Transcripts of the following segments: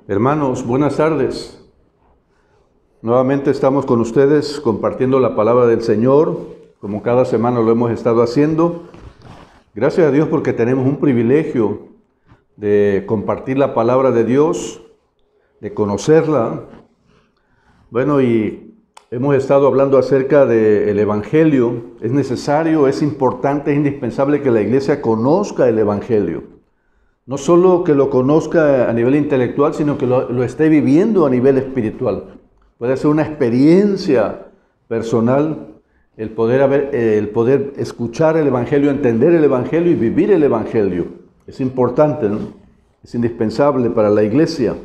Hermanos, buenas tardes. Nuevamente estamos con ustedes compartiendo la palabra del Señor, como cada semana lo hemos estado haciendo. Gracias a Dios porque tenemos un privilegio de compartir la palabra de Dios, de conocerla. Bueno, y hemos estado hablando acerca del Evangelio. Es necesario, es importante, es indispensable que la iglesia conozca el Evangelio. No solo que lo conozca a nivel intelectual, sino que lo esté viviendo a nivel espiritual. Puede ser una experiencia personal el poder escuchar el Evangelio, entender el Evangelio y vivir el Evangelio. Es importante, ¿no? Es indispensable para la iglesia.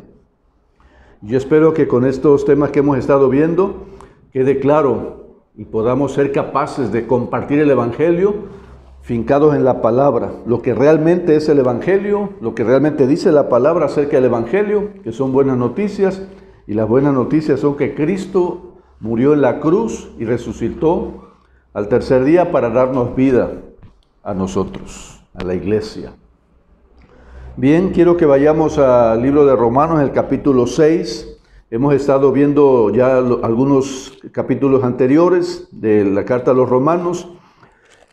Yo espero que con estos temas que hemos estado viendo quede claro y podamos ser capaces de compartir el Evangelio fincados en la palabra, lo que realmente es el Evangelio, lo que realmente dice la palabra acerca del Evangelio, que son buenas noticias, y las buenas noticias son que Cristo murió en la cruz y resucitó al tercer día para darnos vida a nosotros, a la iglesia. Bien, quiero que vayamos al libro de Romanos, el capítulo 6. Hemos estado viendo ya algunos capítulos anteriores de la carta a los Romanos.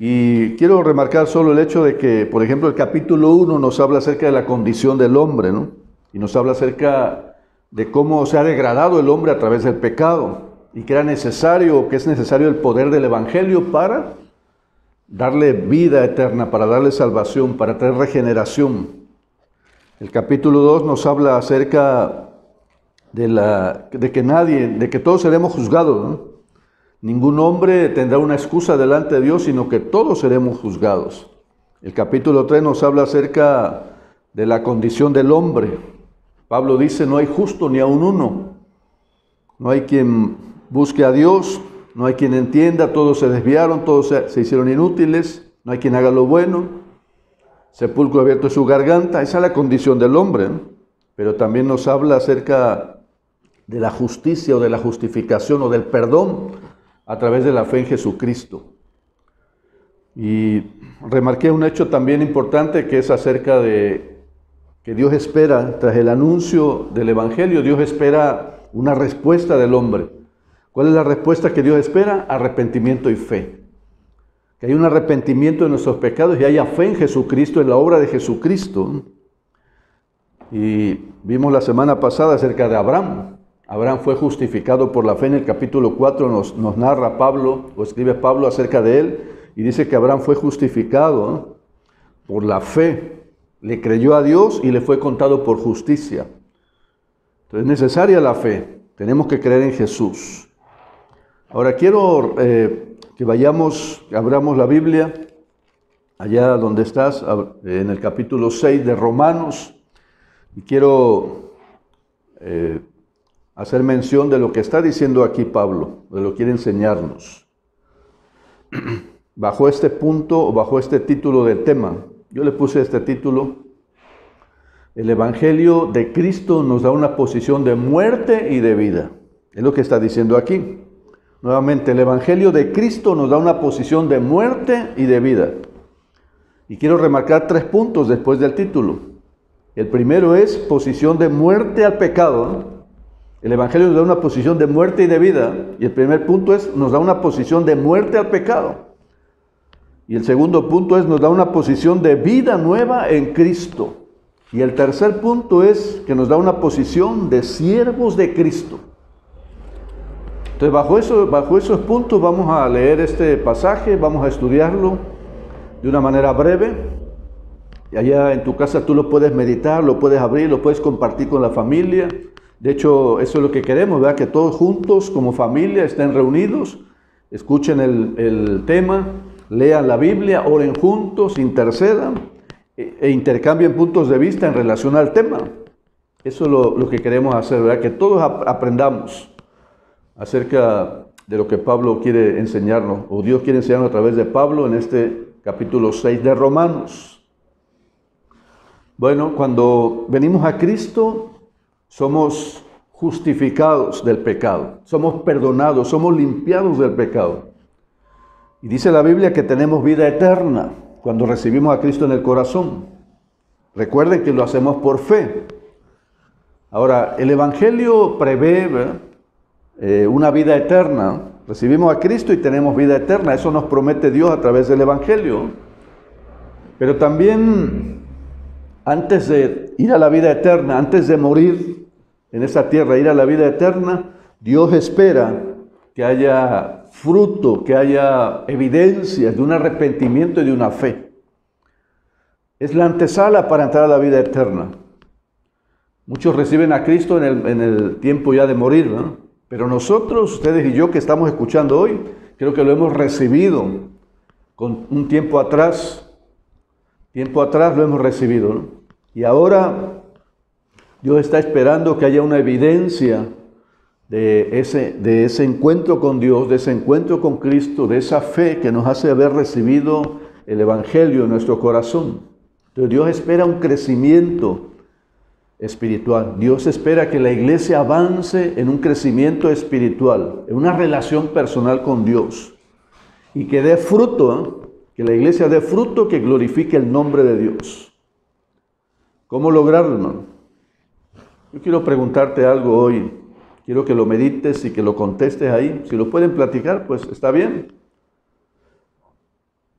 Y quiero remarcar solo el hecho de que, por ejemplo, el capítulo 1 nos habla acerca de la condición del hombre, ¿no? Y nos habla acerca de cómo se ha degradado el hombre a través del pecado y que es necesario el poder del Evangelio para darle vida eterna, para darle salvación, para traer regeneración. El capítulo 2 nos habla acerca de que todos seremos juzgados, ¿no? Ningún hombre tendrá una excusa delante de Dios, sino que todos seremos juzgados. El capítulo 3 nos habla acerca de la condición del hombre. Pablo dice, no hay justo ni aun uno. No hay quien busque a Dios, no hay quien entienda, todos se desviaron, todos se hicieron inútiles, no hay quien haga lo bueno. Sepulcro abierto es su garganta, esa es la condición del hombre, ¿no? Pero también nos habla acerca de la justicia o de la justificación o del perdón a través de la fe en Jesucristo. Y remarqué un hecho también importante que es acerca de que Dios espera, tras el anuncio del Evangelio, Dios espera una respuesta del hombre. ¿Cuál es la respuesta que Dios espera? Arrepentimiento y fe. Que haya un arrepentimiento de nuestros pecados y haya fe en Jesucristo, en la obra de Jesucristo. Y vimos la semana pasada acerca de Abraham. Abraham fue justificado por la fe. En el capítulo 4 nos narra Pablo, o escribe Pablo acerca de él, y dice que Abraham fue justificado, ¿no?, por la fe. Le creyó a Dios y le fue contado por justicia. Entonces es necesaria la fe. Tenemos que creer en Jesús. Ahora quiero que abramos la Biblia, allá donde estás, en el capítulo 6 de Romanos, y quiero hacer mención de lo que está diciendo aquí Pablo, de lo que quiere enseñarnos. Bajo este punto, o bajo este título del tema, yo le puse este título: el Evangelio de Cristo nos da una posición de muerte y de vida. Es lo que está diciendo aquí. Nuevamente, el Evangelio de Cristo nos da una posición de muerte y de vida. Y quiero remarcar 3 puntos después del título. El primero es posición de muerte al pecado, ¿no? El Evangelio nos da una posición de muerte y de vida. Y el primer punto es, nos da una posición de muerte al pecado. Y el segundo punto es, nos da una posición de vida nueva en Cristo. Y el tercer punto es que nos da una posición de siervos de Cristo. Entonces, bajo esos puntos vamos a leer este pasaje, vamos a estudiarlo de una manera breve. Y allá en tu casa tú lo puedes meditar, lo puedes abrir, lo puedes compartir con la familia. De hecho, eso es lo que queremos, ¿verdad? Que todos juntos, como familia, estén reunidos, escuchen el tema, lean la Biblia, oren juntos, intercedan e intercambien puntos de vista en relación al tema. Eso es lo que queremos hacer, ¿verdad? Que todos aprendamos acerca de lo que Pablo quiere enseñarnos, o Dios quiere enseñarnos a través de Pablo en este capítulo 6 de Romanos. Bueno, cuando venimos a Cristo, somos justificados del pecado, somos perdonados, somos limpiados del pecado. Y dice la Biblia que tenemos vida eterna cuando recibimos a Cristo en el corazón. Recuerden que lo hacemos por fe. Ahora, el Evangelio prevé, ¿verdad?, una vida eterna. Recibimos a Cristo y tenemos vida eterna. Eso nos promete Dios a través del Evangelio. Pero también, antes de ir a la vida eterna, antes de morir en esta tierra, ir a la vida eterna, Dios espera que haya fruto, que haya evidencias de un arrepentimiento y de una fe. Es la antesala para entrar a la vida eterna. Muchos reciben a Cristo en el tiempo ya de morir, ¿no? Pero nosotros, ustedes y yo que estamos escuchando hoy, creo que lo hemos recibido con un tiempo atrás lo hemos recibido, ¿no? Y ahora Dios está esperando que haya una evidencia de ese encuentro con Dios, de ese encuentro con Cristo, de esa fe que nos hace haber recibido el Evangelio en nuestro corazón. Entonces Dios espera un crecimiento espiritual. Dios espera que la iglesia avance en un crecimiento espiritual, en una relación personal con Dios, y que dé fruto, que la iglesia dé fruto que glorifique el nombre de Dios. ¿Cómo lograrlo, hermano? Yo quiero preguntarte algo hoy. Quiero que lo medites y que lo contestes ahí. Si lo pueden platicar, pues está bien.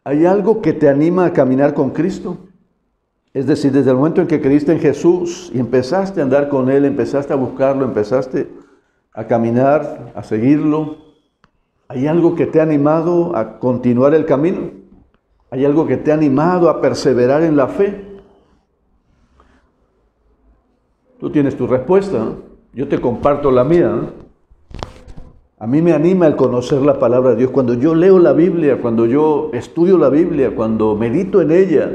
¿Hay algo que te anima a caminar con Cristo? Es decir, desde el momento en que creíste en Jesús y empezaste a andar con Él, empezaste a buscarlo, empezaste a caminar, a seguirlo, ¿hay algo que te ha animado a continuar el camino? ¿Hay algo que te ha animado a perseverar en la fe? Tú tienes tu respuesta, ¿no? Yo te comparto la mía, ¿no? A mí me anima el conocer la palabra de Dios. Cuando yo leo la Biblia, cuando yo estudio la Biblia, cuando medito en ella,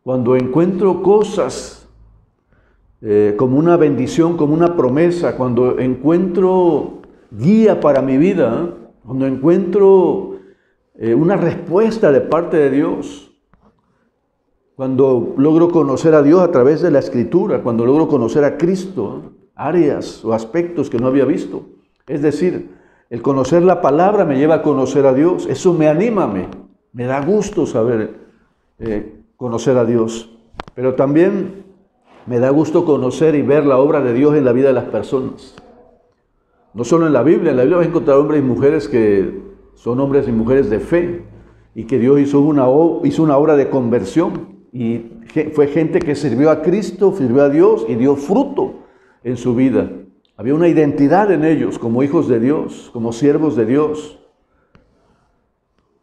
cuando encuentro cosas como una bendición, como una promesa, cuando encuentro guía para mi vida, cuando encuentro una respuesta de parte de Dios, cuando logro conocer a Dios a través de la Escritura, cuando logro conocer a Cristo, áreas o aspectos que no había visto. Es decir, el conocer la palabra me lleva a conocer a Dios. Eso me anima, me da gusto saber conocer a Dios. Pero también me da gusto conocer y ver la obra de Dios en la vida de las personas. No solo en la Biblia vas a encontrar hombres y mujeres que son hombres y mujeres de fe y que Dios hizo una obra de conversión y fue gente que sirvió a Cristo, sirvió a Dios y dio fruto en su vida. Había una identidad en ellos como hijos de Dios, como siervos de Dios.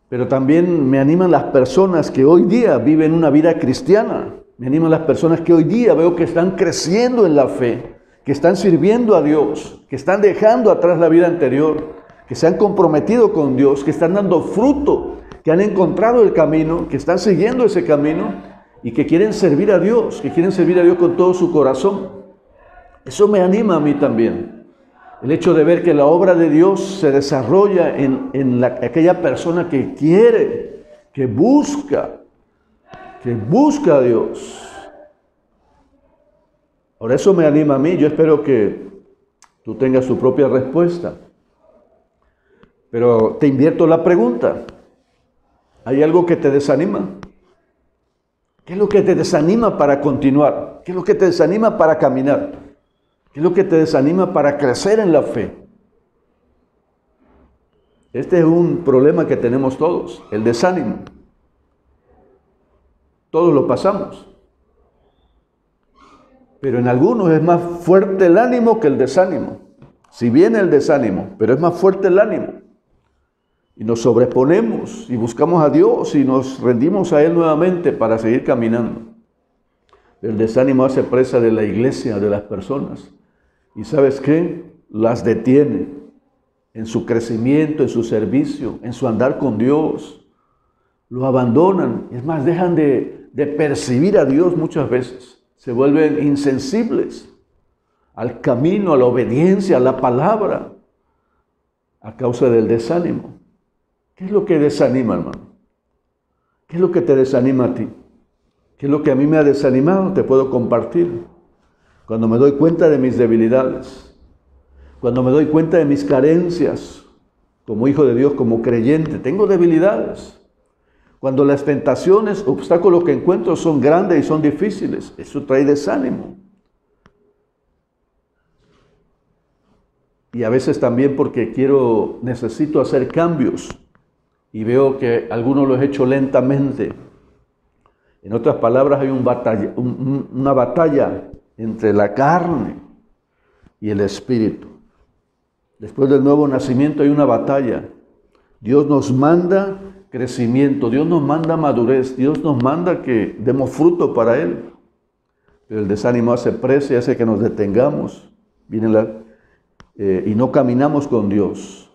Pero también me animan las personas que hoy día viven una vida cristiana. Me animan las personas que hoy día veo que están creciendo en la fe, que están sirviendo a Dios, que están dejando atrás la vida anterior, que se han comprometido con Dios, que están dando fruto, que han encontrado el camino, que están siguiendo ese camino y que quieren servir a Dios, con todo su corazón. Eso me anima a mí también. El hecho de ver que la obra de Dios se desarrolla en aquella persona que quiere, que busca a Dios. Ahora eso me anima a mí. Yo espero que tú tengas tu propia respuesta. Pero te invierto la pregunta. ¿Hay algo que te desanima? ¿Qué es lo que te desanima para continuar? ¿Qué es lo que te desanima para caminar? ¿Qué es lo que te desanima para crecer en la fe? Este es un problema que tenemos todos, el desánimo. Todos lo pasamos. Pero en algunos es más fuerte el ánimo que el desánimo. Si viene el desánimo, pero es más fuerte el ánimo. Y nos sobreponemos y buscamos a Dios y nos rendimos a Él nuevamente para seguir caminando. El desánimo hace presa de la iglesia, de las personas. ¿Y sabes qué? Las detiene en su crecimiento, en su servicio, en su andar con Dios. Lo abandonan. Es más, dejan de percibir a Dios muchas veces. Se vuelven insensibles al camino, a la obediencia, a la palabra, a causa del desánimo. ¿Qué es lo que desanima, hermano? ¿Qué es lo que te desanima a ti? ¿Qué es lo que a mí me ha desanimado? Te puedo compartir. Cuando me doy cuenta de mis debilidades, cuando me doy cuenta de mis carencias, como hijo de Dios, como creyente, tengo debilidades. Cuando las tentaciones, obstáculos que encuentro son grandes y son difíciles, eso trae desánimo. y a veces también porque necesito hacer cambios y veo que algunos los he hecho lentamente. En otras palabras, hay una batalla entre la carne y el espíritu. Después del nuevo nacimiento hay una batalla. Dios nos manda crecimiento, Dios nos manda madurez, Dios nos manda que demos fruto para Él. Pero el desánimo hace presa y hace que nos detengamos y no caminamos con Dios.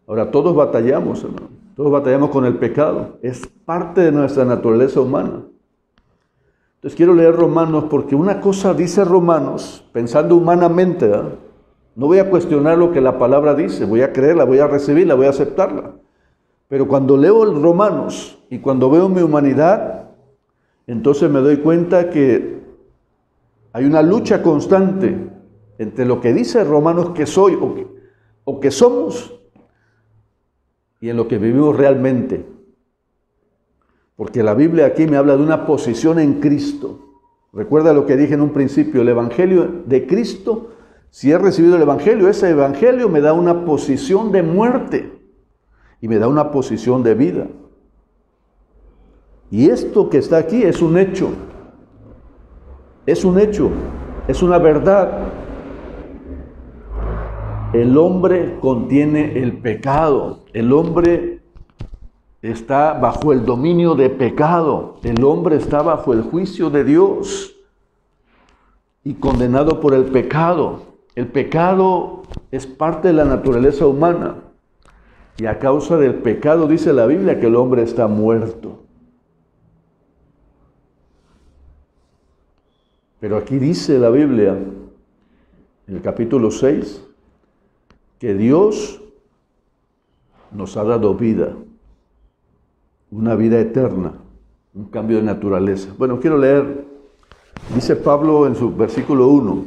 Ahora, todos batallamos, hermano. Todos batallamos con el pecado. Es parte de nuestra naturaleza humana. Entonces quiero leer Romanos porque una cosa dice Romanos, pensando humanamente, ¿verdad? No voy a cuestionar lo que la palabra dice, voy a creerla, voy a recibirla, voy a aceptarla. Pero cuando leo el Romanos y cuando veo mi humanidad, entonces me doy cuenta que hay una lucha constante entre lo que dice Romanos que soy o que somos y en lo que vivimos realmente. Porque la Biblia aquí me habla de una posición en Cristo. Recuerda lo que dije en un principio, el Evangelio de Cristo, si he recibido el Evangelio, ese Evangelio me da una posición de muerte y me da una posición de vida. Y esto que está aquí es un hecho, es una verdad. El hombre contiene el pecado, el hombre está bajo el dominio de pecado, el hombre está bajo el juicio de Dios y condenado por el pecado. El pecado es parte de la naturaleza humana y a causa del pecado dice la Biblia que el hombre está muerto. Pero aquí dice la Biblia, en el capítulo 6, que Dios nos ha dado vida, una vida eterna, un cambio de naturaleza. Bueno, quiero leer, dice Pablo en su versículo 1,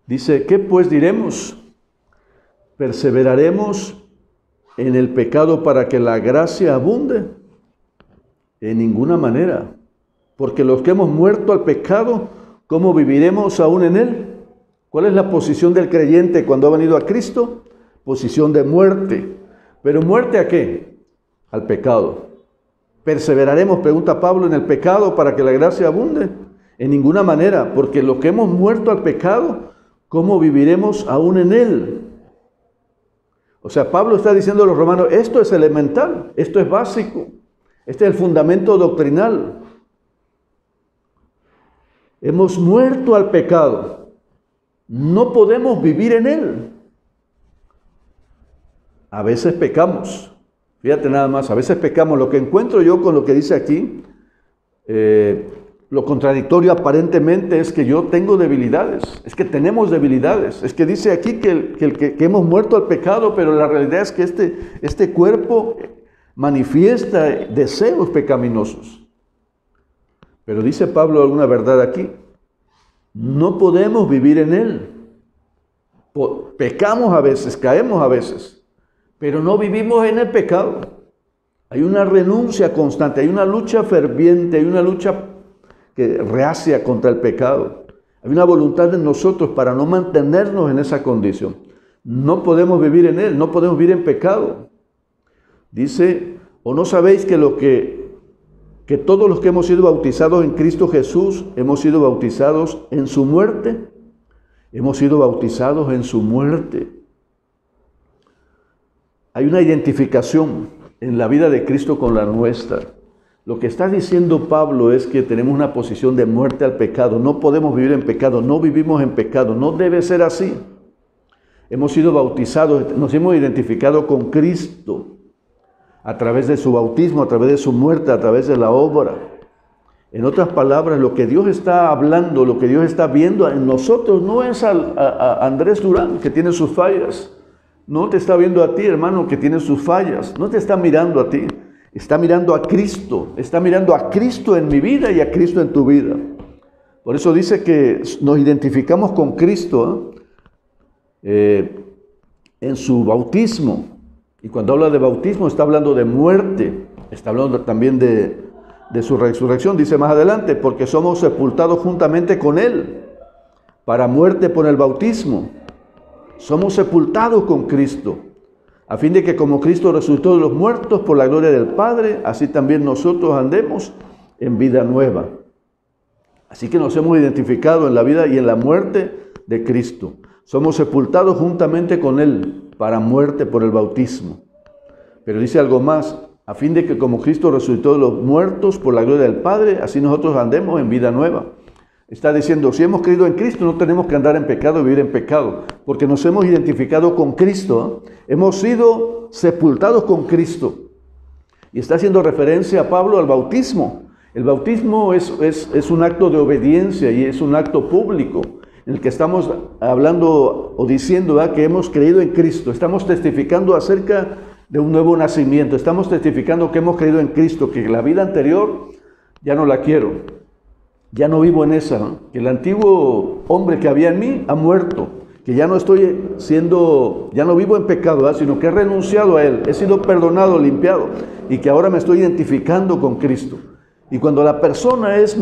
dice, ¿qué pues diremos? ¿Perseveraremos en el pecado para que la gracia abunde? En ninguna manera, porque los que hemos muerto al pecado, ¿cómo viviremos aún en él? ¿Cuál es la posición del creyente cuando ha venido a Cristo? Posición de muerte. ¿Pero muerte a qué? Al pecado. ¿Perseveraremos, pregunta Pablo, en el pecado para que la gracia abunde? En ninguna manera, porque los que hemos muerto al pecado, ¿cómo viviremos aún en él? O sea, Pablo está diciendo a los romanos, esto es elemental, esto es básico, este es el fundamento doctrinal. Hemos muerto al pecado. No podemos vivir en él. A veces pecamos. Fíjate nada más, a veces pecamos. Lo que encuentro yo con lo que dice aquí, lo contradictorio aparentemente es que yo tengo debilidades. Es que tenemos debilidades. Es que dice aquí que hemos muerto al pecado, pero la realidad es que este cuerpo manifiesta deseos pecaminosos. Pero dice Pablo alguna verdad aquí. No podemos vivir en él. Pecamos a veces, caemos a veces, pero no vivimos en el pecado. Hay una renuncia constante, hay una lucha ferviente, hay una lucha que reacia contra el pecado. Hay una voluntad en nosotros para no mantenernos en esa condición. No podemos vivir en él, no podemos vivir en pecado. Dice, ¿o no sabéis que todos los que hemos sido bautizados en Cristo Jesús, hemos sido bautizados en su muerte? Hemos sido bautizados en su muerte. Hay una identificación en la vida de Cristo con la nuestra. Lo que está diciendo Pablo es que tenemos una posición de muerte al pecado. No podemos vivir en pecado, no vivimos en pecado. No debe ser así. Hemos sido bautizados, nos hemos identificado con Cristo a través de su bautismo, a través de su muerte, a través de la obra. En otras palabras, lo que Dios está hablando, lo que Dios está viendo en nosotros no es a Andrés Durán, que tiene sus fallas. No te está viendo a ti, hermano, que tiene sus fallas. No te está mirando a ti. Está mirando a Cristo. Está mirando a Cristo en mi vida y a Cristo en tu vida. Por eso dice que nos identificamos con Cristo en su bautismo. Y cuando habla de bautismo está hablando de muerte. Está hablando también de su resurrección. Dice más adelante, porque somos sepultados juntamente con Él para muerte por el bautismo, somos sepultados con Cristo, a fin de que como Cristo resucitó de los muertos por la gloria del Padre, así también nosotros andemos en vida nueva. Así que nos hemos identificado en la vida y en la muerte de Cristo. Somos sepultados juntamente con Él para muerte por el bautismo. Pero dice algo más, a fin de que como Cristo resucitó de los muertos por la gloria del Padre, así nosotros andemos en vida nueva. Está diciendo, si hemos creído en Cristo, no tenemos que andar en pecado y vivir en pecado, porque nos hemos identificado con Cristo, ¿eh? Hemos sido sepultados con Cristo. Y está haciendo referencia a Pablo al bautismo. El bautismo es un acto de obediencia y es un acto público en el que estamos hablando o diciendo, ¿verdad?, que hemos creído en Cristo. Estamos testificando acerca de un nuevo nacimiento. Estamos testificando que hemos creído en Cristo, que la vida anterior ya no la quiero. Ya no vivo en esa, ¿no? Que el antiguo hombre que había en mí ha muerto, que ya no ya no vivo en pecado, ¿verdad?, sino que he renunciado a él, he sido perdonado, limpiado, y que ahora me estoy identificando con Cristo. Y cuando la persona es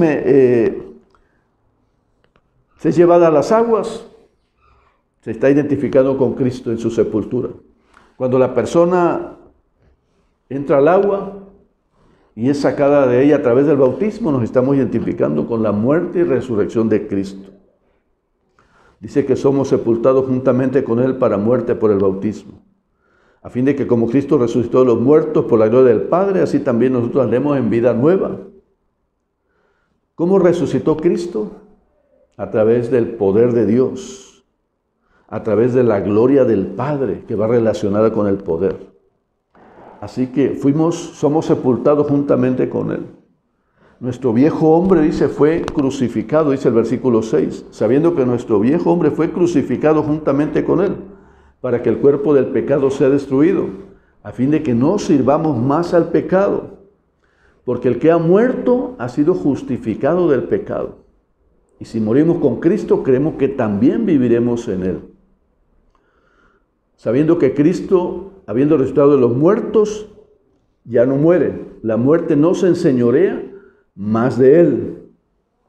llevada a las aguas, se está identificando con Cristo en su sepultura. Cuando la persona entra al agua y es sacada de ella a través del bautismo, nos estamos identificando con la muerte y resurrección de Cristo. Dice que somos sepultados juntamente con Él para muerte por el bautismo, a fin de que como Cristo resucitó de los muertos por la gloria del Padre, así también nosotros andemos en vida nueva. ¿Cómo resucitó Cristo? A través del poder de Dios, a través de la gloria del Padre, que va relacionada con el poder. Así que somos sepultados juntamente con Él. Nuestro viejo hombre, dice, fue crucificado, dice el versículo 6, sabiendo que nuestro viejo hombre fue crucificado juntamente con Él, para que el cuerpo del pecado sea destruido, a fin de que no sirvamos más al pecado, porque el que ha muerto ha sido justificado del pecado. Y si morimos con Cristo, creemos que también viviremos en Él. Sabiendo que Cristo, habiendo resucitado de los muertos, ya no muere. La muerte no se enseñorea más de Él.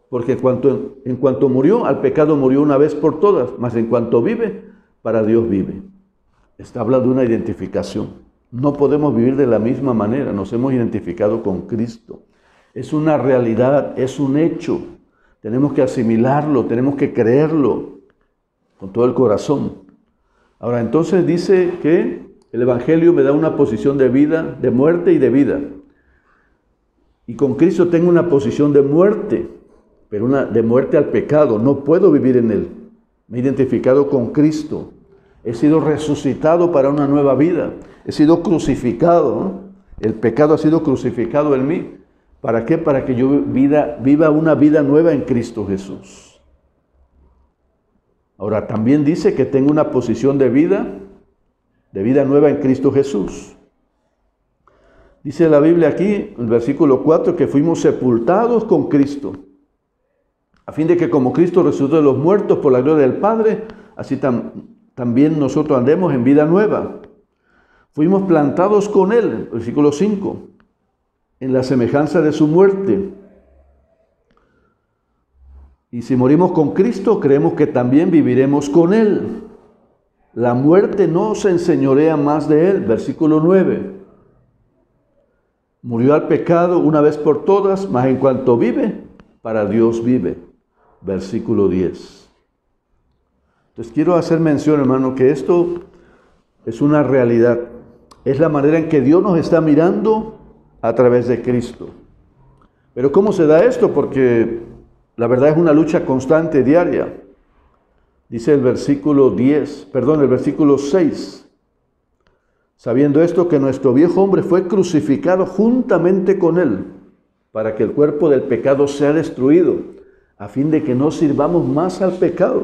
Porque en cuanto murió, al pecado murió una vez por todas, mas en cuanto vive, para Dios vive. Está hablando de una identificación. No podemos vivir de la misma manera. Nos hemos identificado con Cristo. Es una realidad, es un hecho. Tenemos que asimilarlo, tenemos que creerlo con todo el corazón. Ahora, entonces dice que el Evangelio me da una posición de vida, de muerte y de vida. Y con Cristo tengo una posición de muerte, pero de muerte al pecado. No puedo vivir en Él. Me he identificado con Cristo. He sido resucitado para una nueva vida. He sido crucificado, ¿no? El pecado ha sido crucificado en mí. ¿Para qué? Para que yo viva una vida nueva en Cristo Jesús. Ahora, también dice que tengo una posición de vida nueva en Cristo Jesús. Dice la Biblia aquí, en el versículo 4, que fuimos sepultados con Cristo, a fin de que como Cristo resucitó de los muertos por la gloria del Padre, así también nosotros andemos en vida nueva. Fuimos plantados con Él, versículo 5, en la semejanza de su muerte. Y si morimos con Cristo, creemos que también viviremos con Él. La muerte no se enseñorea más de Él. Versículo 9. Murió al pecado una vez por todas, mas en cuanto vive, para Dios vive. Versículo 10. Entonces quiero hacer mención, hermano, que esto es una realidad. Es la manera en que Dios nos está mirando a través de Cristo. Pero ¿cómo se da esto? Porque la verdad es una lucha constante, diaria. Dice el versículo 6. Sabiendo esto, que nuestro viejo hombre fue crucificado juntamente con Él, para que el cuerpo del pecado sea destruido, a fin de que no sirvamos más al pecado.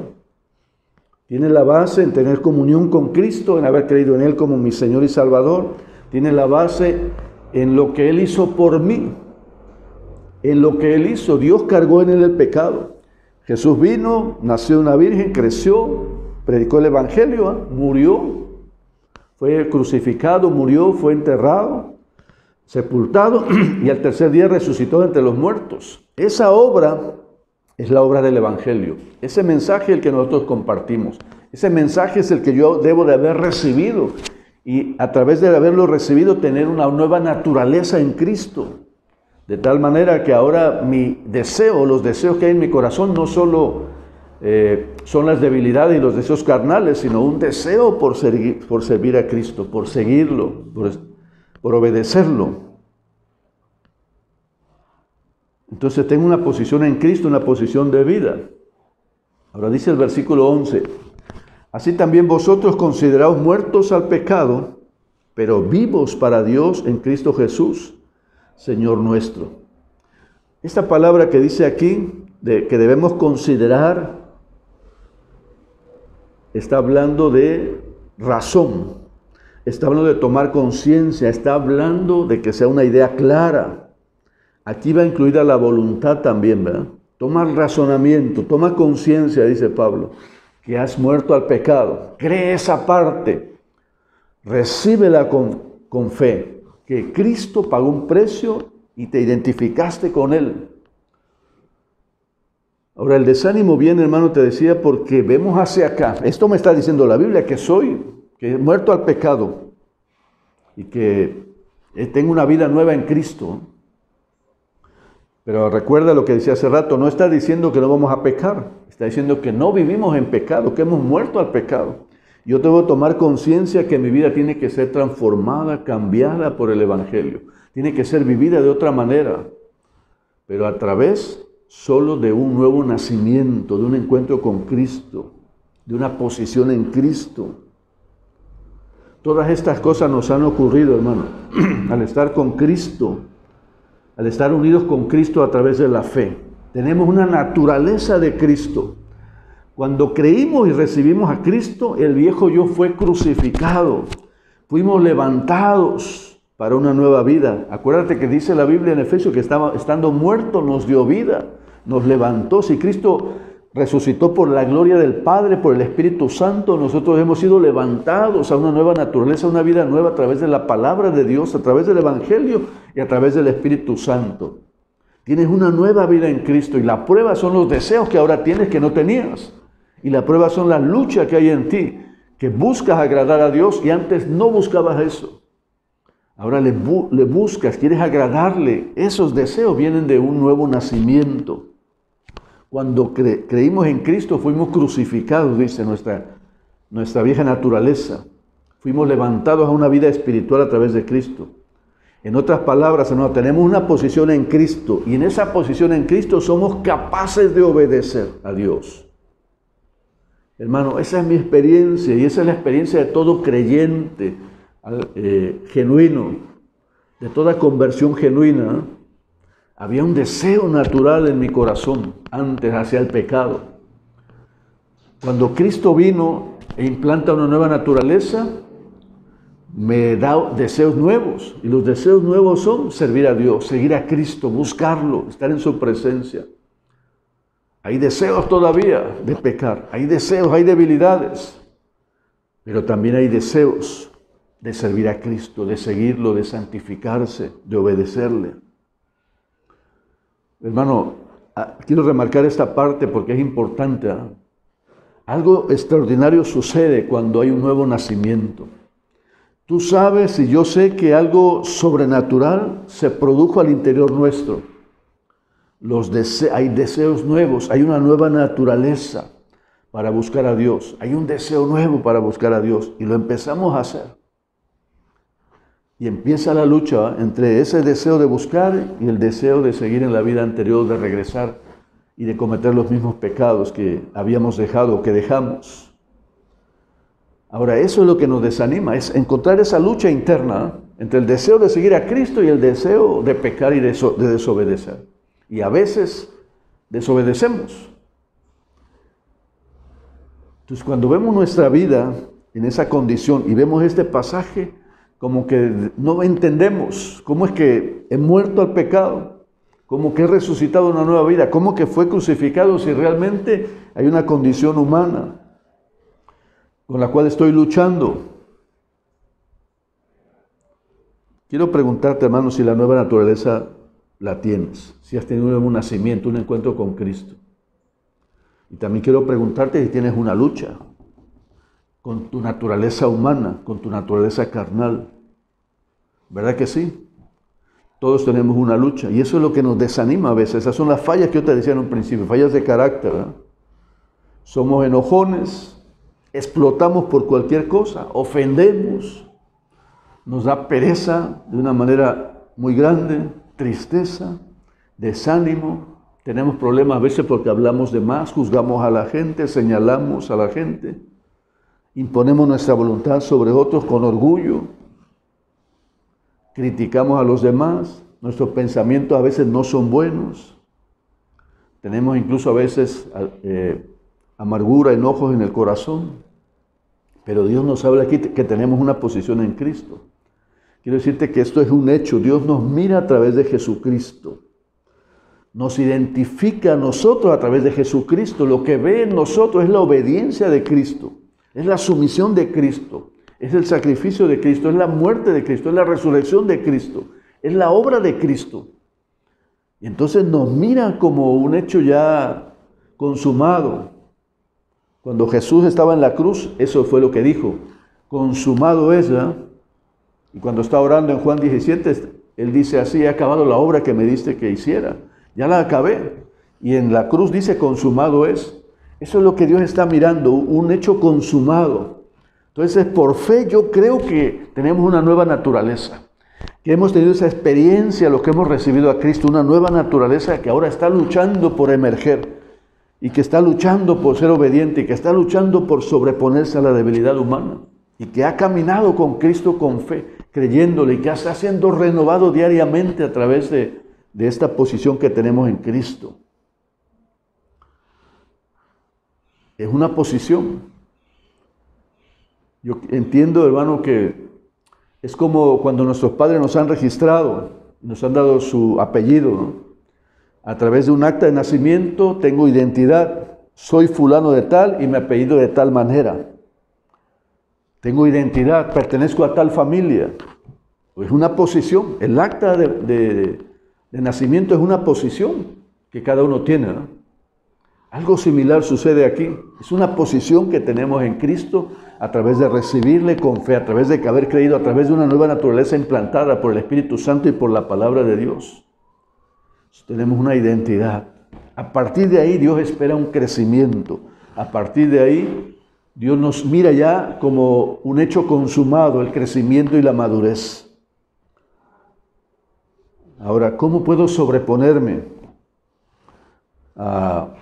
Tiene la base en tener comunión con Cristo, en haber creído en Él como mi Señor y Salvador. Tiene la base en lo que Él hizo por mí. En lo que Él hizo, Dios cargó en Él el pecado. Jesús vino, nació de una virgen, creció, predicó el Evangelio, murió, fue crucificado, murió, fue enterrado, sepultado y al tercer día resucitó entre los muertos. Esa obra es la obra del Evangelio. Ese mensaje el que nosotros compartimos. Ese mensaje es el que yo debo de haber recibido. Y a través de haberlo recibido, tener una nueva naturaleza en Cristo. De tal manera que ahora mi deseo, los deseos que hay en mi corazón, no solo son las debilidades y los deseos carnales, sino un deseo por servir a Cristo, por seguirlo, por obedecerlo. Entonces tengo una posición en Cristo, una posición de vida. Ahora dice el versículo 11, así también vosotros consideraos muertos al pecado, pero vivos para Dios en Cristo Jesús, Señor nuestro. Esta palabra que dice aquí, que debemos considerar, está hablando de razón, está hablando de tomar conciencia, está hablando de que sea una idea clara. Aquí va incluida la voluntad también, ¿verdad? Toma el razonamiento, toma conciencia, dice Pablo, que has muerto al pecado. Cree esa parte, recíbela con fe, que Cristo pagó un precio y te identificaste con Él. Ahora, el desánimo viene, hermano, te decía, porque vemos hacia acá. Esto me está diciendo la Biblia, que he muerto al pecado y que tengo una vida nueva en Cristo. Pero recuerda lo que decía hace rato, no está diciendo que no vamos a pecar, está diciendo que no vivimos en pecado, que hemos muerto al pecado. Yo debo tomar conciencia que mi vida tiene que ser transformada, cambiada por el Evangelio. Tiene que ser vivida de otra manera, pero a través solo de un nuevo nacimiento, de un encuentro con Cristo, de una posición en Cristo. Todas estas cosas nos han ocurrido, hermano, al estar con Cristo, al estar unidos con Cristo a través de la fe. Tenemos una naturaleza de Cristo. Cuando creímos y recibimos a Cristo, el viejo yo fue crucificado. Fuimos levantados para una nueva vida. Acuérdate que dice la Biblia en Efesios que estando muertos nos dio vida, nos levantó. Si Cristo resucitó por la gloria del Padre, por el Espíritu Santo, nosotros hemos sido levantados a una nueva naturaleza, a una vida nueva a través de la palabra de Dios, a través del Evangelio y a través del Espíritu Santo. Tienes una nueva vida en Cristo y la prueba son los deseos que ahora tienes que no tenías. Y la prueba son las luchas que hay en ti, que buscas agradar a Dios y antes no buscabas eso. Ahora le buscas, quieres agradarle. Esos deseos vienen de un nuevo nacimiento. Cuando creímos en Cristo fuimos crucificados, dice nuestra vieja naturaleza. Fuimos levantados a una vida espiritual a través de Cristo. En otras palabras, hermano, tenemos una posición en Cristo y en esa posición en Cristo somos capaces de obedecer a Dios. Hermano, esa es mi experiencia y esa es la experiencia de todo creyente genuino, de toda conversión genuina. Había un deseo natural en mi corazón antes hacia el pecado. Cuando Cristo vino e implanta una nueva naturaleza, me da deseos nuevos. Y los deseos nuevos son servir a Dios, seguir a Cristo, buscarlo, estar en su presencia. Hay deseos todavía de pecar, hay deseos, hay debilidades, pero también hay deseos de servir a Cristo, de seguirlo, de santificarse, de obedecerle. Hermano, quiero remarcar esta parte porque es importante. Algo extraordinario sucede cuando hay un nuevo nacimiento. Tú sabes y yo sé que algo sobrenatural se produjo al interior nuestro. Hay deseos nuevos, hay una nueva naturaleza para buscar a Dios. Hay un deseo nuevo para buscar a Dios y lo empezamos a hacer. Y empieza la lucha entre ese deseo de buscar y el deseo de seguir en la vida anterior, de regresar y de cometer los mismos pecados que habíamos dejado o que dejamos. Ahora, eso es lo que nos desanima, es encontrar esa lucha interna entre el deseo de seguir a Cristo y el deseo de pecar y de desobedecer. Y a veces desobedecemos. Entonces, cuando vemos nuestra vida en esa condición y vemos este pasaje, como que no entendemos cómo es que he muerto al pecado, cómo que he resucitado una nueva vida, cómo que fue crucificado si realmente hay una condición humana con la cual estoy luchando. Quiero preguntarte, hermano, si la nueva naturaleza la tienes, si has tenido un nacimiento, un encuentro con Cristo. Y también quiero preguntarte si tienes una lucha. con tu naturaleza humana, con tu naturaleza carnal. ¿Verdad que sí? Todos tenemos una lucha y eso es lo que nos desanima a veces. Esas son las fallas que yo te decía en un principio, fallas de carácter, ¿verdad? Somos enojones, explotamos por cualquier cosa, ofendemos, nos da pereza de una manera muy grande, tristeza, desánimo. Tenemos problemas a veces porque hablamos de más, juzgamos a la gente, señalamos a la gente, imponemos nuestra voluntad sobre otros con orgullo, criticamos a los demás, nuestros pensamientos a veces no son buenos, tenemos incluso a veces amargura, enojos en el corazón, pero Dios nos habla aquí que tenemos una posición en Cristo. Quiero decirte que esto es un hecho, Dios nos mira a través de Jesucristo. Nos identifica a nosotros a través de Jesucristo. Lo que ve en nosotros es la obediencia de Cristo, es la sumisión de Cristo, es el sacrificio de Cristo, es la muerte de Cristo, es la resurrección de Cristo, es la obra de Cristo. Y entonces nos mira como un hecho ya consumado. Cuando Jesús estaba en la cruz, eso fue lo que dijo, consumado es, ¿verdad? Y cuando está orando en Juan 17, Él dice así, he acabado la obra que me diste que hiciera. Ya la acabé. Y en la cruz dice, consumado es. Eso es lo que Dios está mirando, un hecho consumado. Entonces, por fe yo creo que tenemos una nueva naturaleza. Que hemos tenido esa experiencia, lo que hemos recibido a Cristo, una nueva naturaleza que ahora está luchando por emerger. Y que está luchando por ser obediente, y que está luchando por sobreponerse a la debilidad humana. Y que ha caminado con Cristo con fe, creyéndole, y que está siendo renovado diariamente a través de esta posición que tenemos en Cristo. Es una posición. Yo entiendo, hermano, que es como cuando nuestros padres nos han registrado, nos han dado su apellido, ¿no? A través de un acta de nacimiento tengo identidad, soy fulano de tal y mi apellido de tal manera. Tengo identidad, pertenezco a tal familia. Es una posición, el acta de nacimiento es una posición que cada uno tiene, ¿no? Algo similar sucede aquí. Es una posición que tenemos en Cristo a través de recibirle con fe, a través de haber creído, a través de una nueva naturaleza implantada por el Espíritu Santo y por la palabra de Dios. Tenemos una identidad. A partir de ahí Dios espera un crecimiento. A partir de ahí Dios nos mira ya como un hecho consumado, el crecimiento y la madurez. Ahora, ¿cómo puedo sobreponerme a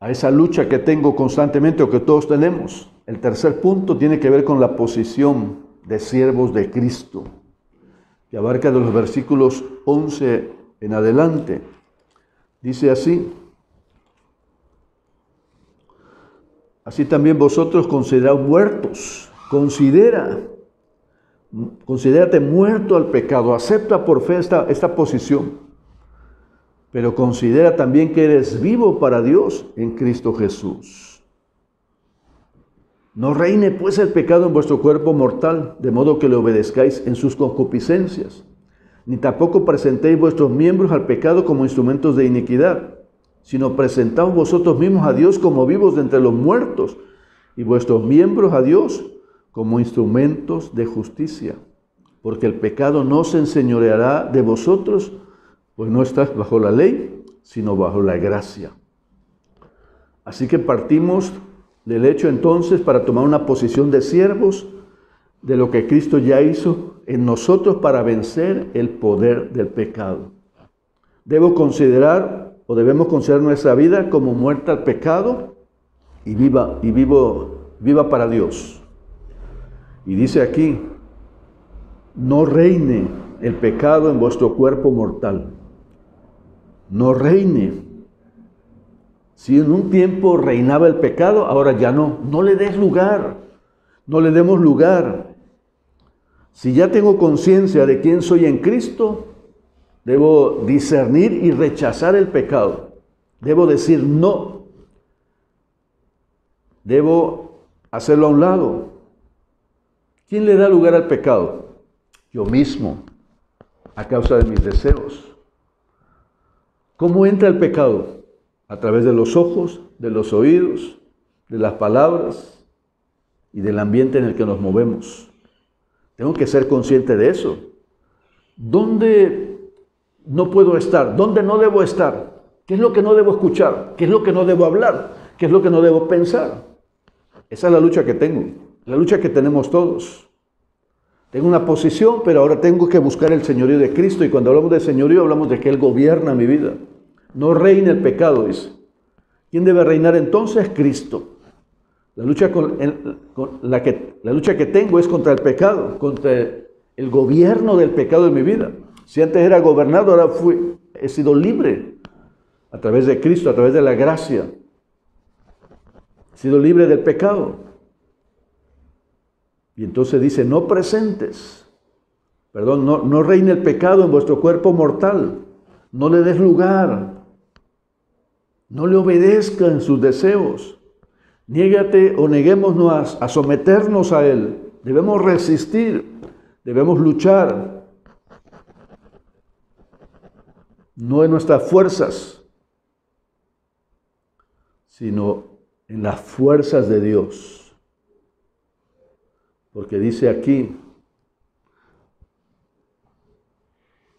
esa lucha que tengo constantemente o que todos tenemos? El tercer punto tiene que ver con la posición de siervos de Cristo, que abarca de los versículos 11 en adelante. Dice así: así también vosotros consideraos muertos. Considérate muerto al pecado. Acepta por fe esta posición. Pero considera también que eres vivo para Dios en Cristo Jesús. No reine pues el pecado en vuestro cuerpo mortal, de modo que le obedezcáis en sus concupiscencias. Ni tampoco presentéis vuestros miembros al pecado como instrumentos de iniquidad, sino presentaos vosotros mismos a Dios como vivos de entre los muertos, y vuestros miembros a Dios como instrumentos de justicia. Porque el pecado no se enseñoreará de vosotros, pues no estás bajo la ley, sino bajo la gracia. Así que partimos del hecho entonces para tomar una posición de siervos de lo que Cristo ya hizo en nosotros para vencer el poder del pecado. Debemos considerar nuestra vida como muerta al pecado y viva para Dios. Y dice aquí, no reine el pecado en vuestro cuerpo mortal. No reine. Si en un tiempo reinaba el pecado, ahora ya no. No le des lugar. No le demos lugar. Si ya tengo conciencia de quién soy en Cristo, debo discernir y rechazar el pecado. Debo decir no. Debo hacerlo a un lado. ¿Quién le da lugar al pecado? Yo mismo, a causa de mis deseos. ¿Cómo entra el pecado? A través de los ojos, de los oídos, de las palabras. y del ambiente en el que nos movemos. Tengo que ser consciente de eso. ¿Dónde no puedo estar? ¿Dónde no debo estar? ¿Qué es lo que no debo escuchar? ¿Qué es lo que no debo hablar? ¿Qué es lo que no debo pensar? Esa es la lucha que tengo, la lucha que tenemos todos. Tengo una posición, pero ahora tengo que buscar el señorío de Cristo. Y cuando hablamos de señorío, hablamos de que Él gobierna mi vida. No reina el pecado, dice. ¿Quién debe reinar entonces? Cristo. La lucha la lucha que tengo es contra el pecado, contra el gobierno del pecado en mi vida. Si antes era gobernado, ahora he sido libre a través de Cristo, a través de la gracia. He sido libre del pecado. Y entonces dice, no reine el pecado en vuestro cuerpo mortal. No le des lugar. No le obedezca en sus deseos. Niégate o neguémonos a someternos a Él. Debemos resistir, debemos luchar. No en nuestras fuerzas, sino en las fuerzas de Dios. Porque dice aquí,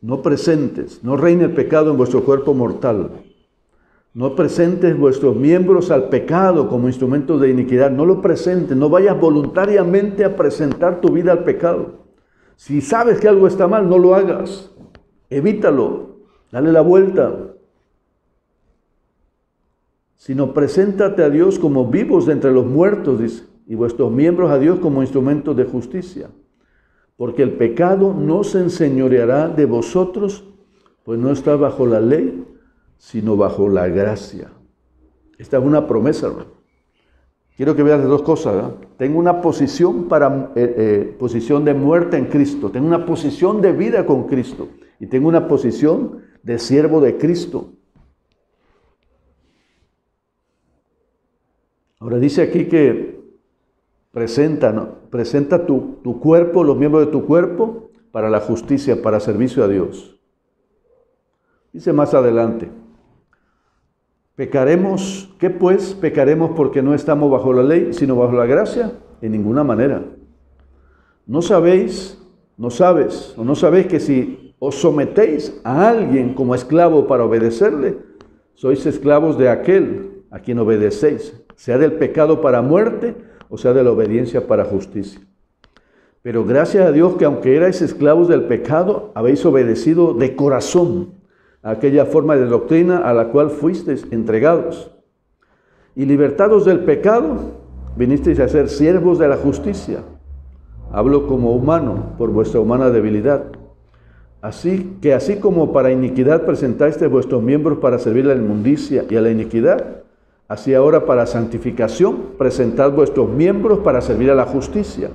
no presentes, no reine el pecado en vuestro cuerpo mortal. No presentes vuestros miembros al pecado como instrumentos de iniquidad. No lo presentes, no vayas voluntariamente a presentar tu vida al pecado. Si sabes que algo está mal, no lo hagas. Evítalo, dale la vuelta. Sino preséntate a Dios como vivos de entre los muertos, dice, y vuestros miembros a Dios como instrumentos de justicia. Porque el pecado no se enseñoreará de vosotros, pues no está bajo la ley, sino bajo la gracia. Esta es una promesa, ¿no? Quiero que veas las dos cosas, ¿no? Tengo una posición posición de muerte en Cristo. Tengo una posición de vida con Cristo. Y tengo una posición de siervo de Cristo. Ahora dice aquí que presenta tu cuerpo, los miembros de tu cuerpo, para la justicia, para servicio a Dios. Dice más adelante, ¿pecaremos? ¿Qué pues? ¿Pecaremos porque no estamos bajo la ley, sino bajo la gracia? En ninguna manera. ¿No sabéis que si os sometéis a alguien como esclavo para obedecerle, sois esclavos de aquel a quien obedecéis, sea del pecado para muerte o sea de la obediencia para justicia? Pero gracias a Dios que aunque erais esclavos del pecado, habéis obedecido de corazón a aquella forma de doctrina a la cual fuisteis entregados. Y libertados del pecado, vinisteis a ser siervos de la justicia. Hablo como humano, por vuestra humana debilidad. Así como para iniquidad presentasteis vuestros miembros para servir a la inmundicia y a la iniquidad, así ahora para santificación presentad vuestros miembros para servir a la justicia.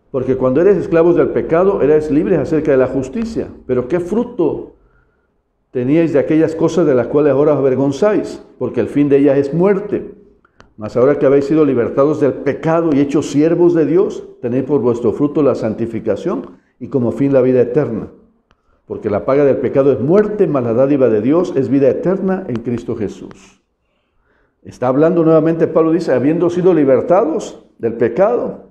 Porque cuando eres esclavos del pecado, eres libres acerca de la justicia. Pero ¿qué fruto teníais de aquellas cosas de las cuales ahora os avergonzáis? Porque el fin de ellas es muerte. Mas ahora que habéis sido libertados del pecado y hechos siervos de Dios, tenéis por vuestro fruto la santificación y como fin la vida eterna. Porque la paga del pecado es muerte, mas la dádiva de Dios es vida eterna en Cristo Jesús. Está hablando nuevamente, Pablo dice, habiendo sido libertados del pecado,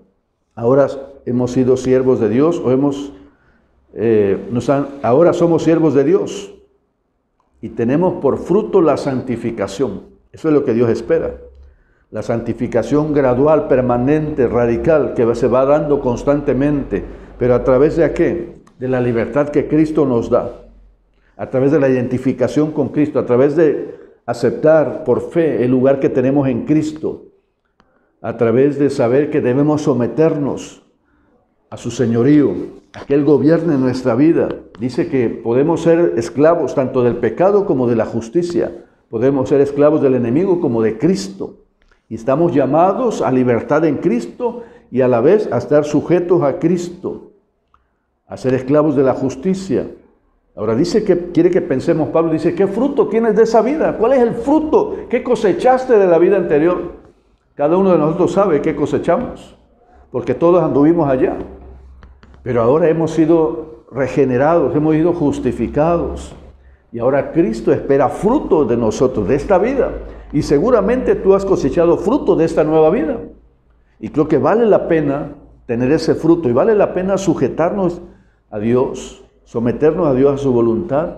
ahora hemos sido siervos de Dios, ahora somos siervos de Dios y tenemos por fruto la santificación. Eso es lo que Dios espera. La santificación gradual, permanente, radical, que se va dando constantemente. ¿Pero a través de qué? De la libertad que Cristo nos da. A través de la identificación con Cristo, a través de aceptar por fe el lugar que tenemos en Cristo, a través de saber que debemos someternos a su señorío, a que Él gobierne nuestra vida. Dice que podemos ser esclavos tanto del pecado como de la justicia. Podemos ser esclavos del enemigo como de Cristo. Y estamos llamados a libertad en Cristo y a la vez a estar sujetos a Cristo, a ser esclavos de la justicia. Ahora dice que quiere que pensemos, Pablo dice, ¿qué fruto tienes de esa vida? ¿Cuál es el fruto? ¿Qué cosechaste de la vida anterior? Cada uno de nosotros sabe qué cosechamos, porque todos anduvimos allá. Pero ahora hemos sido regenerados, hemos sido justificados. Y ahora Cristo espera fruto de nosotros, de esta vida. Y seguramente tú has cosechado fruto de esta nueva vida. Y creo que vale la pena tener ese fruto y vale la pena sujetarnos a Dios, someternos a Dios a su voluntad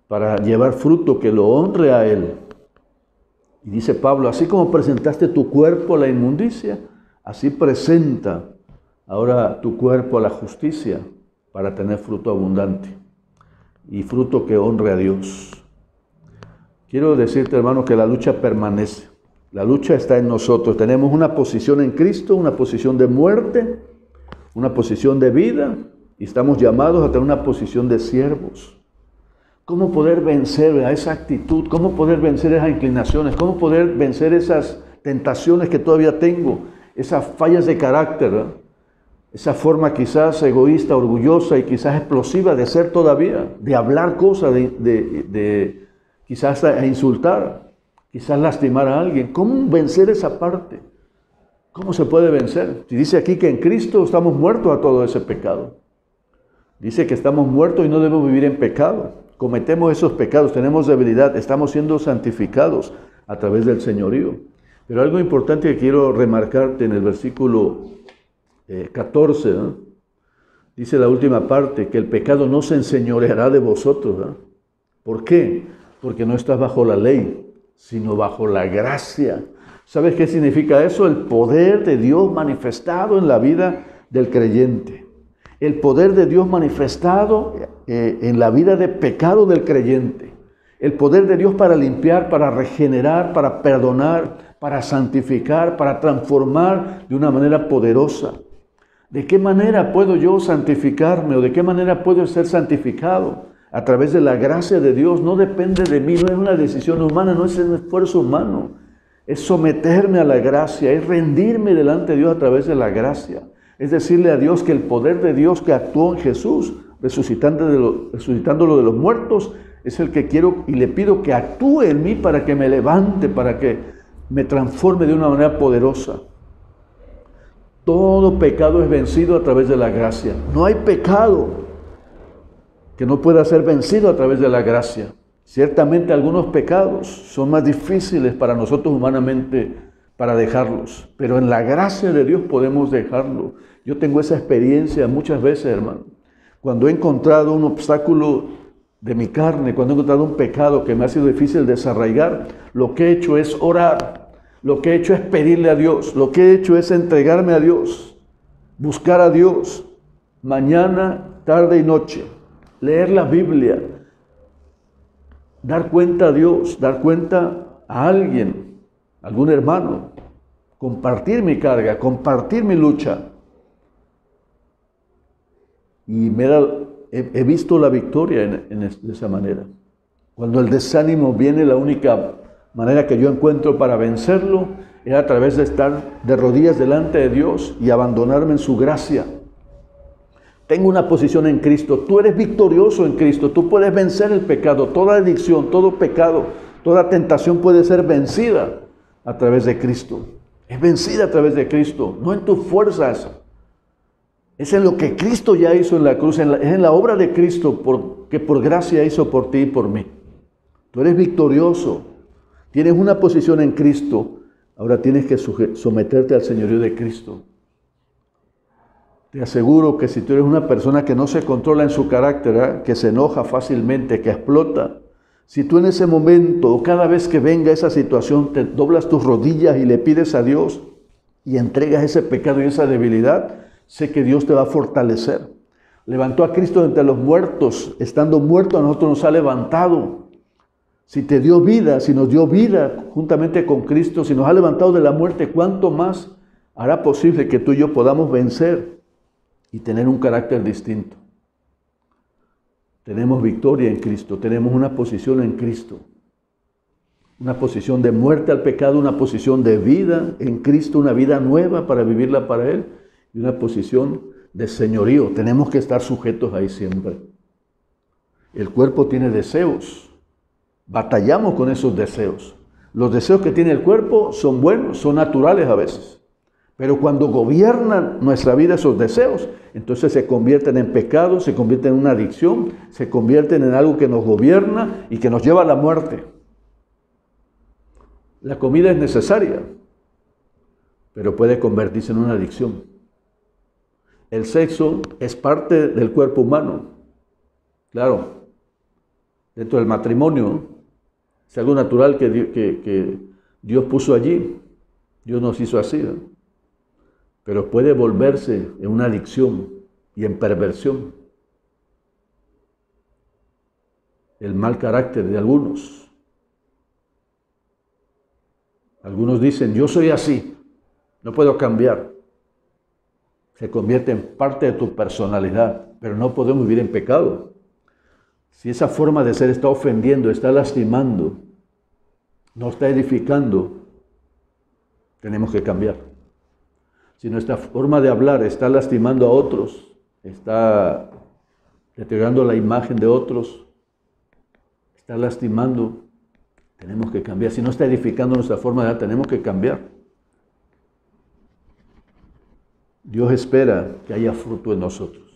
para llevar fruto que lo honre a Él. Y dice Pablo, así como presentaste tu cuerpo a la inmundicia, así presenta ahora tu cuerpo a la justicia para tener fruto abundante y fruto que honre a Dios. Quiero decirte, hermano, que la lucha permanece. La lucha está en nosotros. Tenemos una posición en Cristo, una posición de muerte, una posición de vida, y estamos llamados a tener una posición de siervos. ¿Cómo poder vencer a esa actitud? ¿Cómo poder vencer esas inclinaciones? ¿Cómo poder vencer esas tentaciones que todavía tengo? Esas fallas de carácter, ¿verdad? Esa forma quizás egoísta, orgullosa y quizás explosiva de ser todavía, de hablar cosas, quizás a insultar, quizás lastimar a alguien. ¿Cómo vencer esa parte? ¿Cómo se puede vencer? Si dice aquí que en Cristo estamos muertos a todo ese pecado. Dice que estamos muertos y no debemos vivir en pecado. Cometemos esos pecados, tenemos debilidad, estamos siendo santificados a través del señorío. Pero algo importante que quiero remarcarte en el versículo 14, ¿no? Dice la última parte, que el pecado no se enseñoreará de vosotros, ¿no? ¿Por qué? Porque no estás bajo la ley, sino bajo la gracia. ¿Sabes qué significa eso? El poder de Dios manifestado en la vida del creyente. El poder de Dios manifestado en la vida de pecado del creyente. El poder de Dios para limpiar, para regenerar, para perdonar, para santificar, para transformar de una manera poderosa. ¿De qué manera puedo yo santificarme o de qué manera puedo ser santificado? A través de la gracia de Dios. No depende de mí, no es una decisión humana, no es un esfuerzo humano. Es someterme a la gracia, es rendirme delante de Dios a través de la gracia. Es decirle a Dios que el poder de Dios que actuó en Jesús, resucitándolo de los muertos, es el que quiero y le pido que actúe en mí para que me levante, para que me transforme de una manera poderosa. Todo pecado es vencido a través de la gracia. No hay pecado que no pueda ser vencido a través de la gracia. Ciertamente algunos pecados son más difíciles para nosotros humanamente para dejarlos, pero en la gracia de Dios podemos dejarlo. Yo tengo esa experiencia muchas veces, hermano. Cuando he encontrado un obstáculo de mi carne, cuando he encontrado un pecado que me ha sido difícil desarraigar, lo que he hecho es orar, lo que he hecho es pedirle a Dios, lo que he hecho es entregarme a Dios, buscar a Dios, mañana, tarde y noche, leer la Biblia, dar cuenta a Dios, dar cuenta a alguien, algún hermano, compartir mi carga, compartir mi lucha. Y he visto la victoria de esa manera. Cuando el desánimo viene, la única manera que yo encuentro para vencerlo es a través de estar de rodillas delante de Dios y abandonarme en su gracia. Tengo una posición en Cristo. Tú eres victorioso en Cristo. Tú puedes vencer el pecado. Toda adicción, todo pecado, toda tentación puede ser vencida a través de Cristo. Es vencida a través de Cristo, no en tus fuerzas. Es en lo que Cristo ya hizo en la cruz, es en la obra de Cristo que por gracia hizo por ti y por mí. Tú eres victorioso, tienes una posición en Cristo, ahora tienes que someterte al señorío de Cristo. Te aseguro que si tú eres una persona que no se controla en su carácter, ¿eh? Que se enoja fácilmente, que explota, si tú en ese momento o cada vez que venga esa situación te doblas tus rodillas y le pides a Dios y entregas ese pecado y esa debilidad, sé que Dios te va a fortalecer. Levantó a Cristo de entre los muertos, estando muerto a nosotros nos ha levantado. Si te dio vida, si nos dio vida juntamente con Cristo, si nos ha levantado de la muerte, ¿cuánto más hará posible que tú y yo podamos vencer y tener un carácter distinto? Tenemos victoria en Cristo, tenemos una posición en Cristo. Una posición de muerte al pecado, una posición de vida en Cristo, una vida nueva para vivirla para Él. Y una posición de señorío. Tenemos que estar sujetos ahí siempre. El cuerpo tiene deseos. Batallamos con esos deseos. Los deseos que tiene el cuerpo son buenos, son naturales a veces. Pero cuando gobiernan nuestra vida esos deseos, entonces se convierten en pecado, se convierten en una adicción, se convierten en algo que nos gobierna y que nos lleva a la muerte. La comida es necesaria. pero puede convertirse en una adicción. El sexo es parte del cuerpo humano. Claro, dentro del matrimonio es algo natural que Dios puso allí. Dios nos hizo así, ¿no? Pero puede volverse en una adicción y en perversión. El mal carácter de algunos. Algunos dicen, yo soy así, no puedo cambiar. Se convierte en parte de tu personalidad, pero no podemos vivir en pecado. Si esa forma de ser está ofendiendo, está lastimando, no está edificando, tenemos que cambiar. Si nuestra forma de hablar está lastimando a otros, está deteriorando la imagen de otros, está lastimando, tenemos que cambiar. Si no está edificando nuestra forma de hablar, tenemos que cambiar. Dios espera que haya fruto en nosotros.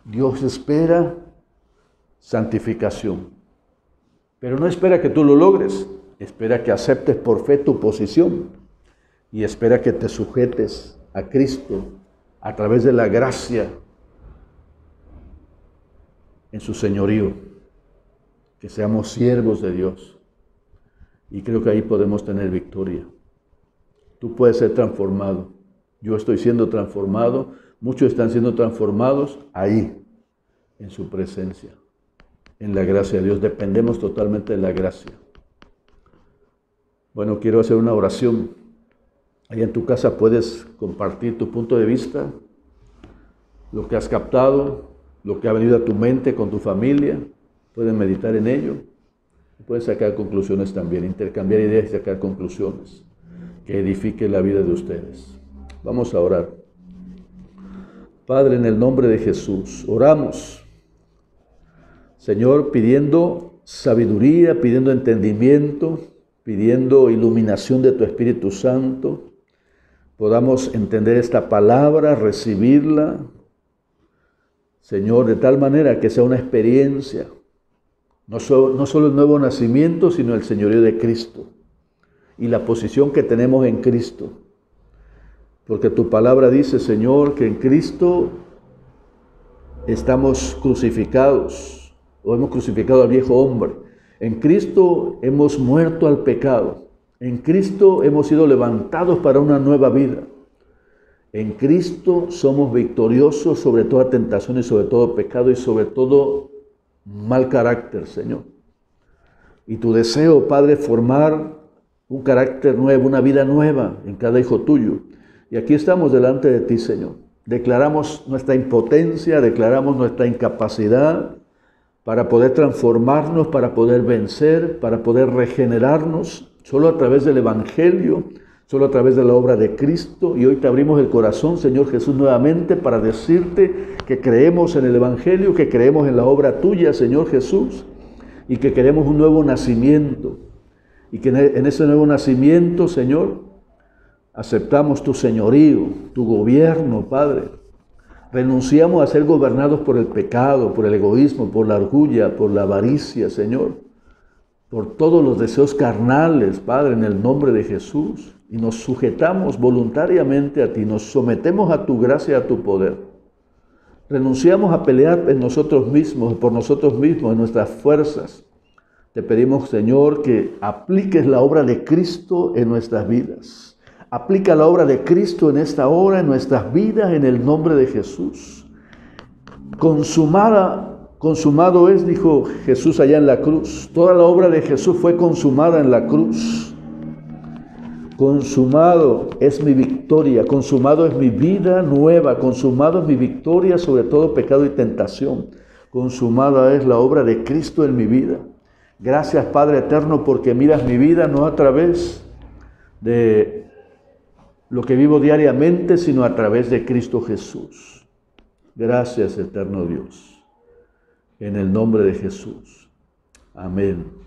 Dios espera santificación. Pero no espera que tú lo logres. Espera que aceptes por fe tu posición. Y espera que te sujetes a Cristo a través de la gracia en su señorío. Que seamos siervos de Dios. Y creo que ahí podemos tener victoria. Tú puedes ser transformado. Yo estoy siendo transformado, muchos están siendo transformados ahí, en su presencia, en la gracia de Dios. Dependemos totalmente de la gracia. Bueno, quiero hacer una oración. Allá en tu casa puedes compartir tu punto de vista, lo que has captado, lo que ha venido a tu mente con tu familia. Pueden meditar en ello. Pueden sacar conclusiones también, intercambiar ideas y sacar conclusiones que edifiquen la vida de ustedes. Vamos a orar. Padre, en el nombre de Jesús, oramos, Señor, pidiendo sabiduría, pidiendo entendimiento, pidiendo iluminación de tu Espíritu Santo, podamos entender esta palabra, recibirla, Señor, de tal manera que sea una experiencia, no solo el nuevo nacimiento, sino el señorío de Cristo y la posición que tenemos en Cristo. Porque tu palabra dice, Señor, que en Cristo estamos crucificados, o hemos crucificado al viejo hombre. En Cristo hemos muerto al pecado. En Cristo hemos sido levantados para una nueva vida. En Cristo somos victoriosos sobre toda tentación y sobre todo pecado y sobre todo mal carácter, Señor. Y tu deseo, Padre, es formar un carácter nuevo, una vida nueva en cada hijo tuyo. Y aquí estamos delante de ti, Señor. Declaramos nuestra impotencia, declaramos nuestra incapacidad para poder transformarnos, para poder vencer, para poder regenerarnos, solo a través del Evangelio, solo a través de la obra de Cristo. Y hoy te abrimos el corazón, Señor Jesús, nuevamente para decirte que creemos en el Evangelio, que creemos en la obra tuya, Señor Jesús, y que queremos un nuevo nacimiento. Y que en ese nuevo nacimiento, Señor, aceptamos tu señorío, tu gobierno, Padre. Renunciamos a ser gobernados por el pecado, por el egoísmo, por la orgullo, por la avaricia, Señor. Por todos los deseos carnales, Padre, en el nombre de Jesús. Y nos sujetamos voluntariamente a ti, nos sometemos a tu gracia y a tu poder. Renunciamos a pelear en nosotros mismos, por nosotros mismos, en nuestras fuerzas. Te pedimos, Señor, que apliques la obra de Cristo en nuestras vidas. Aplica la obra de Cristo en esta hora, en nuestras vidas, en el nombre de Jesús. Consumado es, dijo Jesús allá en la cruz. Toda la obra de Jesús fue consumada en la cruz. Consumado es mi victoria, consumado es mi vida nueva, consumado es mi victoria sobre todo pecado y tentación. Consumada es la obra de Cristo en mi vida. Gracias, Padre eterno, porque miras mi vida no a través de lo que vivo diariamente, sino a través de Cristo Jesús. Gracias, eterno Dios. En el nombre de Jesús. Amén.